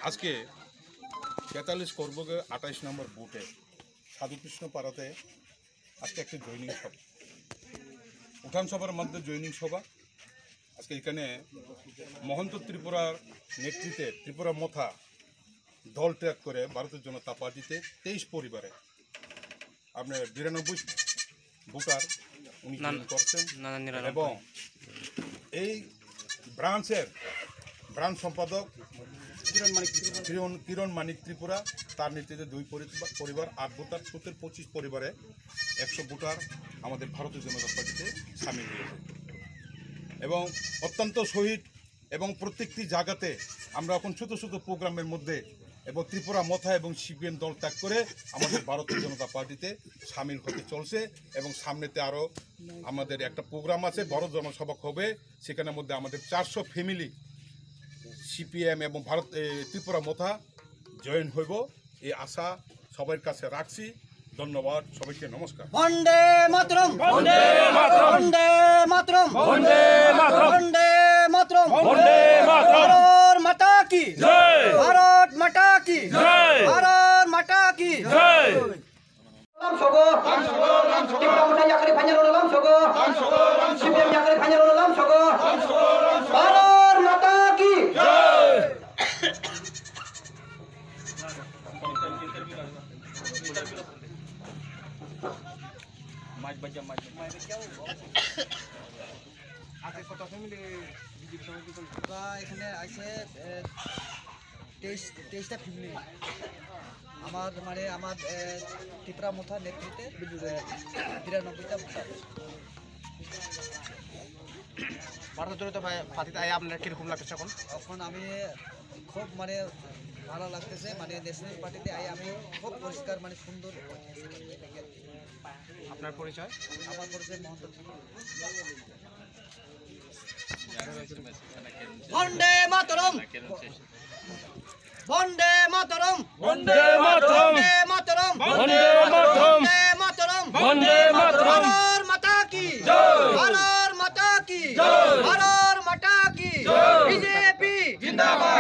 আজকে 43 করবগে 28 নম্বর বুথে সাধুকৃষ্ণ পাড়াতে আজকে একটি জয়নিং সভা, উঠান সভার মধ্যে জয়নিং সভা। আজকে এখানে মহন্ত ত্রিপুরার নেতৃত্বে ত্রিপুরা মথা দল ত্যাগ করে ভারতের জনতা পার্টিতে 23 পরিবারে আপনার 92 ভোটার উনি জয়েন করছেন এবং এই ব্রাঞ্চের ব্রাঞ্চ সম্পাদক কিরণ মানিক ত্রিপুরা, তার নেতৃত্বে 2 পরিবার 8 ভোটার, 25 পরিবারে 100 ভোটার আমাদের ভারতীয় জনতা পার্টিতে সামিল হয়েছে এবং অত্যন্ত শহীদ এবং প্রত্যেকটি জায়গাতে আমরা এখন ছোটো ছোটো প্রোগ্রামের মধ্যে এবং ত্রিপুরা মথা এবং সিপিএম দল ত্যাগ করে আমাদের ভারতীয় জনতা পার্টিতে সামিল হতে চলছে এবং সামনেতে আরও আমাদের একটা প্রোগ্রাম আছে, বড় জনসভা হবে, সেখানের মধ্যে আমাদের 400 ফ্যামিলি সিপিএম এবং ত্রিপুরা মথা জয়েন হইব, এই আশা সবার কাছে রাখছি। ধন্যবাদ সবাইকে, নমস্কার। বন্দে মাতরম, বন্দে মাতরম, বন্দে মাতরম, বন্দে মাতরম, বন্দে মাতরম, বন্দে মাতরম। ভারত মাতা কি জয়, ভারত মাতা কি জয়, ভারত মাতা কি জয়। লাম সগো, লাম সগো, লাম সগো। ত্রিপুরা মথা ইয়াকরি ফাইনাল লাম সগো, লাম সগো, লাম সগো। সিপিএম ইয়াকরি ফাইনাল লাম সগো, লাম সগো, লাম সগো। ভারত মাতা কি জয়। এখানে আছে 23টা ফ্যামিলি আমার মানে আমার ত্রিপুরা মথা নেতৃত্বে 93টা ভোটার। ভারতের জনতা পার্টিতে আয় আপনার কিরকম লাগছে এখন? এখন আমি খুব মানে ভালো লাগতেছে, মানে ন্যাশনাল পার্টিতে আই আমি খুব পরিষ্কার মানে সুন্দর। আপনার পরিচয়? আমার পরিচয় মহন্ত। বন্দে মাতরম, বন্দে মাতরম, বন্দে মাতরম, বন্দে মাতরম, বন্দে মাতরম, বন্দে মাতরম, বন্দে মাতরম। ভারত মাতা কি জয়, ভারত মাতা কি জয়, ভারত মাতা কি জয়। বিজেপি জিন্দাবাদ।